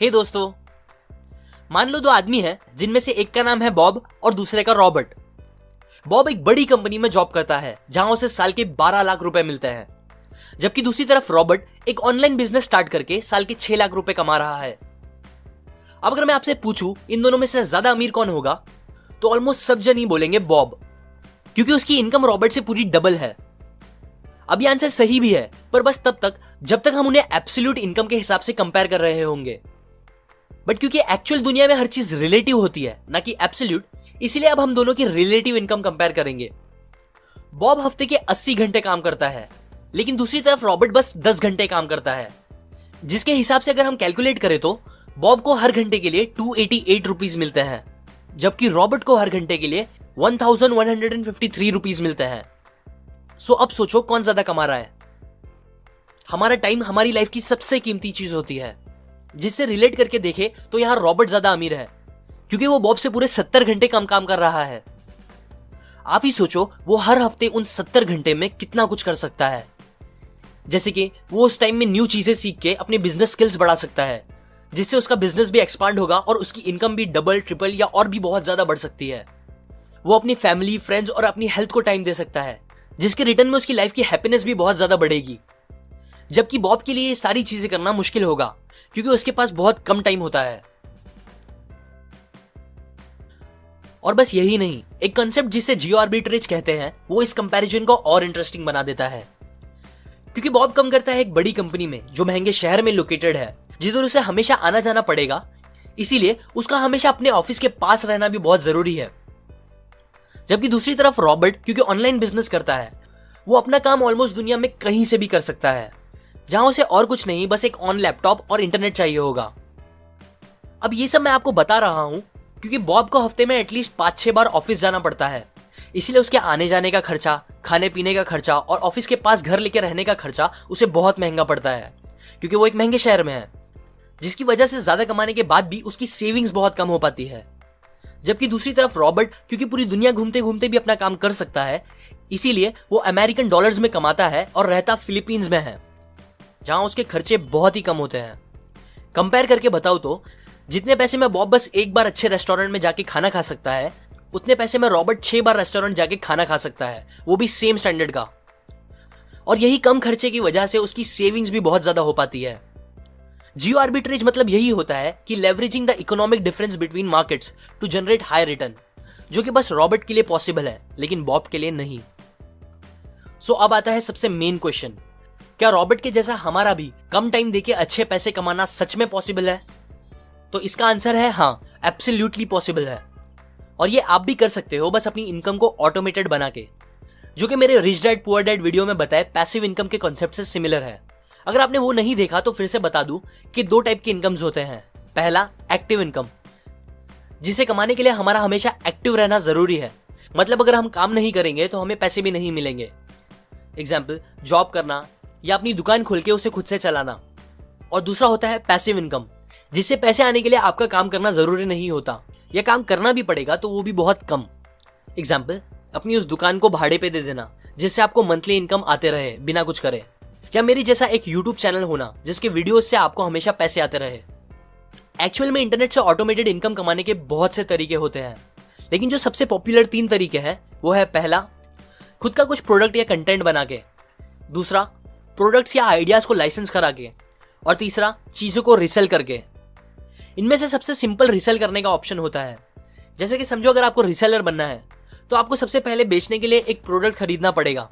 हे दोस्तों, मान लो दो आदमी हैं जिनमें से एक का नाम है बॉब और दूसरे का रॉबर्ट। बॉब एक बड़ी कंपनी में जॉब करता है जहां उसे साल के 12 लाख रुपए मिलते हैं, जबकि दूसरी तरफ रॉबर्ट एक ऑनलाइन बिजनेस स्टार्ट करके साल के 6 लाख रुपए कमा रहा है। अब अगर मैं आपसे पूछूं इन दोनों में से ज्यादा अमीर कौन होगा, तो ऑलमोस्ट सब जन ही बोलेंगे बॉब, क्योंकि उसकी इनकम रॉबर्ट से पूरी डबल है। अब ये आंसर सही भी है, पर बस तब तक जब तक हम उन्हें एब्सोल्यूट इनकम के हिसाब से कंपेयर कर रहे होंगे। बट क्योंकि एक्चुअल दुनिया में हर चीज रिलेटिव होती है, ना कि एब्सोल्यूट, इसीलिए अब हम दोनों की रिलेटिव इनकम कंपेयर करेंगे। बॉब हफ्ते के 80 घंटे काम करता है, लेकिन दूसरी तरफ रॉबर्ट बस 10 घंटे काम करता है, जिसके हिसाब से अगर हम कैलकुलेट करें तो बॉब को हर घंटे के लिए 288 रुपीज मिलते हैं, जबकि रॉबर्ट को हर घंटे के लिए 1153 रुपीज मिलते हैं। सो अब सोचो कौन ज्यादा कमा रहा है। हमारा टाइम हमारी लाइफ की सबसे कीमती चीज होती है, जिससे रिलेट करके देखे तो यहां रॉबर्ट ज्यादा अमीर है, क्योंकि वो बॉब से पूरे 70 घंटे कम काम कर रहा है। आप ही सोचो वो हर हफ्ते उन 70 घंटे में कितना कुछ कर सकता है। जैसे कि वो उस टाइम में न्यू चीजें सीख के अपने बिजनेस स्किल्स बढ़ा सकता है, जिससे उसका बिजनेस भी एक्सपांड होगा और उसकी इनकम भी डबल, ट्रिपल या और भी बहुत ज्यादा बढ़ सकती है। वो अपनी फैमिली, फ्रेंड्स और अपनी हेल्थ को टाइम दे सकता है, जिसके रिटर्न में उसकी लाइफ की हैप्पीनेस भी बहुत ज्यादा बढ़ेगी। जबकि बॉब के लिए ये सारी चीजें करना मुश्किल होगा, क्योंकि उसके पास बहुत कम टाइम होता है। और बस यही नहीं, एक कंसेप्ट जिसे जियो आर्बिट्रेज कहते हैं, वो इस कंपैरिजन को और इंटरेस्टिंग बना देता है। क्योंकि बॉब कम करता है एक बड़ी कंपनी में जो महंगे शहर में लोकेटेड है, जिधर उसे हमेशा आना जाना पड़ेगा, इसीलिए उसका हमेशा अपने ऑफिस के पास रहना भी बहुत जरूरी है। जबकि दूसरी तरफ रॉबर्ट क्योंकि ऑनलाइन बिजनेस करता है, वो अपना काम ऑलमोस्ट दुनिया में कहीं से भी कर सकता है, जहां उसे और कुछ नहीं बस एक ऑन लैपटॉप और इंटरनेट चाहिए होगा। अब ये सब मैं आपको बता रहा हूं क्योंकि बॉब को हफ्ते में एटलीस्ट 5-6 बार ऑफिस जाना पड़ता है, इसीलिए उसके आने जाने का खर्चा, खाने पीने का खर्चा और ऑफिस के पास घर लेके रहने का खर्चा उसे बहुत महंगा पड़ता है, क्योंकि वो एक महंगे शहर में है, जिसकी वजह से ज्यादा कमाने के बाद भी उसकी सेविंग्स बहुत कम हो पाती है। जबकि दूसरी तरफ रॉबर्ट क्योंकि पूरी दुनिया घूमते घूमते भी अपना काम कर सकता है, इसीलिए वो अमेरिकन डॉलर्स में कमाता है और रहता फिलीपींस में है, जहां उसके खर्चे बहुत ही कम होते हैं। कंपेयर करके बताओ तो जितने पैसे में बॉब बस एक बार अच्छे रेस्टोरेंट में जाके खाना खा सकता है, उतने पैसे में रॉबर्ट 6 बार रेस्टोरेंट जाके खाना खा सकता है, वो भी सेम स्टैंडर्ड का। और यही कम खर्चे की वजह से उसकी सेविंग्स भी बहुत ज्यादा हो पाती है। जियो आर्बिट्रेज मतलब यही होता है कि leveraging the economic difference between markets to generate high return, जो कि बस रॉबर्ट के लिए पॉसिबल है लेकिन बॉब के लिए नहीं। सो अब आता है सबसे मेन क्वेश्चन, क्या रॉबर्ट के जैसा हमारा भी कम टाइम देके अच्छे पैसे कमाना सच में पॉसिबल है? तो इसका आंसर है हाँ, एब्सोल्युटली पॉसिबल है। और ये आप भी कर सकते हो, बस अपनी इनकम को ऑटोमेटेड बना के, जो कि मेरे rich dad poor dad video में बताए पैसिव इनकम के कॉन्सेप्ट से सिमिलर है। अगर आपने वो नहीं देखा तो फिर से बता दूं कि 2 टाइप के इनकम्स होते हैं। पहला एक्टिव इनकम, जिसे कमाने के लिए हमारा हमेशा एक्टिव रहना जरूरी है, मतलब अगर हम काम नहीं करेंगे तो हमें पैसे भी नहीं मिलेंगे। एग्जाम्पल, जॉब करना या अपनी दुकान खोल के उसे खुद से चलाना। और दूसरा होता है पैसिव इनकम, जिससे पैसे आने के लिए आपका काम करना जरूरी नहीं होता, या काम करना भी पड़ेगा तो वो भी बहुत कम। एग्जाम्पल, अपनी उस दुकान को भाड़े पे दे देना, जिससे आपको मंथली इनकम आते रहे बिना कुछ करे, या मेरी जैसा एक यूट्यूब चैनल होना जिसके वीडियोस से आपको हमेशा पैसे आते रहे। एक्चुअल में इंटरनेट से ऑटोमेटेड इनकम कमाने के बहुत से तरीके होते हैं, लेकिन जो सबसे पॉपुलर 3 तरीके हैं वो है, पहला, खुद का कुछ प्रोडक्ट या कंटेंट बना के, दूसरा, प्रोडक्ट्स या आइडियाज को लाइसेंस करा के, और तीसरा, चीजों को रिसेल करके। इनमें से सबसे सिंपल रिसेल करने का ऑप्शन होता है। जैसे कि समझो अगर आपको रिसेलर बनना है तो आपको सबसे पहले बेचने के लिए एक प्रोडक्ट खरीदना पड़ेगा,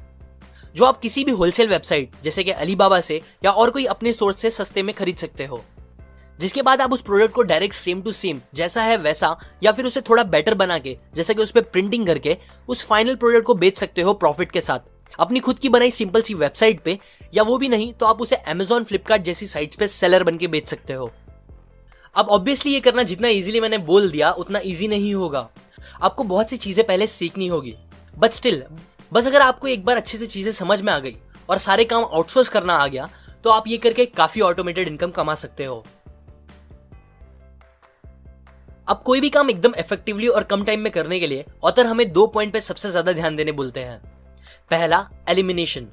जो आप किसी भी होलसेल वेबसाइट जैसे कि अलीबाबा से या और कोई अपने सोर्स से सस्ते में खरीद सकते हो। जिसके बाद आप उस प्रोडक्ट को डायरेक्ट सेम टू सेम जैसा है वैसा या फिर उसे थोड़ा बेटर बना के, जैसे कि उस पर प्रिंटिंग करके उस फाइनल प्रोडक्ट को बेच सकते हो प्रॉफिट के साथ अपनी खुद की बनाई सिंपल सी वेबसाइट पे, या वो भी नहीं तो आप उसे Amazon, फ्लिपकार्ट जैसी साइट्स पे सेलर बन के बेच सकते हो। अब ऑब्वियसली ये करना जितना इजीली मैंने बोल दिया उतना इजी नहीं होगा, आपको बहुत सी चीजें पहले सीखनी होगी। बट स्टिल, बस अगर आपको एक बार अच्छे से चीजें समझ में आ गई और सारे काम आउटसोर्स करना आ गया तो आप ये करके काफी ऑटोमेटेड इनकम कमा सकते हो। अब कोई भी काम एकदम इफेक्टिवली और कम टाइम में करने के लिए ऑथर हमें 2 पॉइंट पे सबसे ज्यादा ध्यान देने बोलते हैं। पहला, एलिमिनेशन।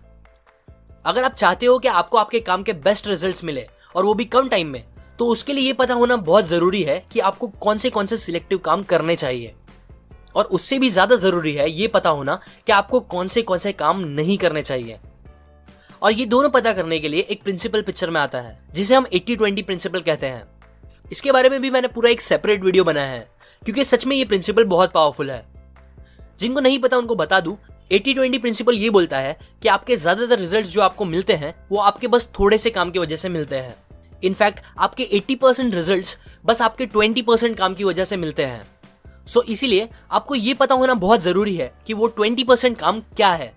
अगर आप चाहते हो कि आपको आपके काम के बेस्ट रिजल्ट्स मिले और वो भी कम टाइम में, तो उसके लिए ये पता होना बहुत जरूरी है कि आपको कौन से सिलेक्टिव काम करने चाहिए, और उससे भी ज्यादा जरूरी है ये पता होना कि आपको कौन से काम नहीं करने चाहिए। और ये दोनों पता करने के लिए एक प्रिंसिपल पिक्चर में आता है जिसे हम 80-20 प्रिंसिपल कहते हैं। इसके बारे में भी मैंने पूरा एक सेपरेट वीडियो बनाया है, क्योंकि सच में ये प्रिंसिपल बहुत पावरफुल है। जिनको नहीं पता उनको बता दूं, 80-20 प्रिंसिपल ये बोलता है कि आपके ज्यादातर रिजल्ट्स जो आपको मिलते हैं वो आपके बस थोड़े से काम की वजह से मिलते हैं। इनफैक्ट आपके 80% रिजल्ट्स बस आपके 20% काम की वजह से मिलते हैं। सो इसीलिए आपको ये पता होना बहुत जरूरी है कि वो 20% काम क्या है,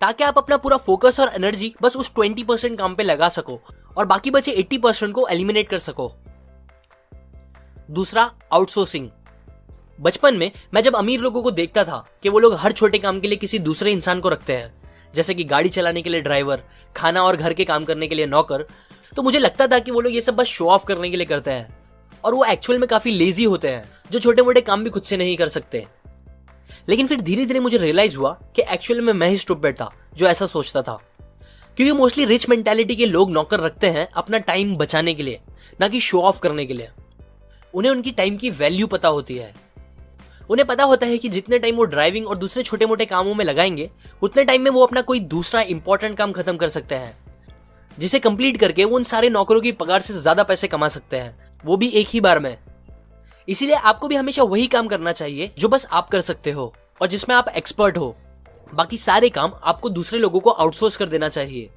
ताकि आप अपना पूरा फोकस और एनर्जी बस उस 20% काम पे लगा सको और बाकी बचे 80% को एलिमिनेट कर सको। दूसरा, आउटसोर्सिंग। बचपन में मैं जब अमीर लोगों को देखता था कि वो लोग हर छोटे काम के लिए किसी दूसरे इंसान को रखते हैं, जैसे कि गाड़ी चलाने के लिए ड्राइवर, खाना और घर के काम करने के लिए नौकर, तो मुझे लगता था कि वो लोग ये सब बस शो ऑफ करने के लिए करते हैं और वो एक्चुअल में काफी लेजी होते हैं, जो छोटे मोटे काम भी खुद से नहीं कर सकते। लेकिन फिर धीरे धीरे मुझे रियलाइज हुआ कि एक्चुअल में मैं ही स्टूपिड था जो ऐसा सोचता था, क्योंकि मोस्टली रिच मेंटालिटी के लोग नौकर रखते हैं अपना टाइम बचाने के लिए, ना कि शो ऑफ करने के लिए। उन्हें उनकी टाइम की वैल्यू पता होती है। उन्हें पता होता है कि जितने टाइम वो ड्राइविंग और दूसरे छोटे मोटे कामों में लगाएंगे उतने टाइम में वो अपना कोई दूसरा इंपॉर्टेंट काम खत्म कर सकते हैं, जिसे कंप्लीट करके वो उन सारे नौकरों की पगार से ज्यादा पैसे कमा सकते हैं, वो भी एक ही बार में। इसीलिए आपको भी हमेशा वही काम करना चाहिए जो बस आप कर सकते हो और जिसमें आप एक्सपर्ट हो। बाकी सारे काम आपको दूसरे लोगों को आउटसोर्स कर देना चाहिए।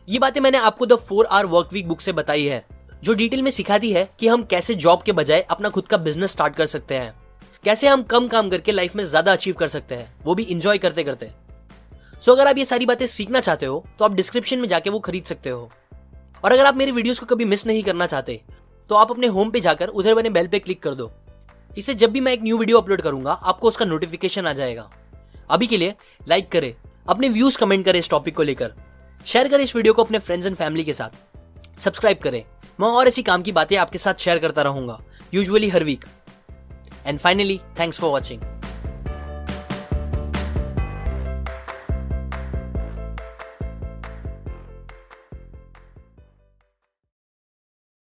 ये बातें मैंने आपको the 4 Hour Work Week book से बताई है, जो डिटेल में सिखाती है कि हम कैसे जॉब के बजाय अपना खुद का बिजनेस स्टार्ट कर सकते हैं, कैसे हम कम काम करके लाइफ में ज्यादा अचीव कर सकते हैं, वो भी इंजॉय करते करते। सो अगर आप ये सारी बातें सीखना चाहते हो तो आप डिस्क्रिप्शन में जाके वो खरीद सकते हो। और अगर आप मेरे वीडियोस को कभी मिस नहीं करना चाहते तो आप अपने होम पे जाकर उधर बने बेल पे क्लिक कर दो। इससे जब भी मैं एक न्यू वीडियो अपलोड करूंगा आपको उसका नोटिफिकेशन आ जाएगा। अभी के लिए लाइक करें, अपने व्यूज कमेंट करें इस टॉपिक को लेकर, शेयर करें इस वीडियो को अपने फ्रेंड्स एंड फैमिली के साथ, सब्सक्राइब करें। मैं और ऐसी काम की बातें आपके साथ शेयर करता रहूंगा, यूजुअली हर week. And finally, thanks for watching.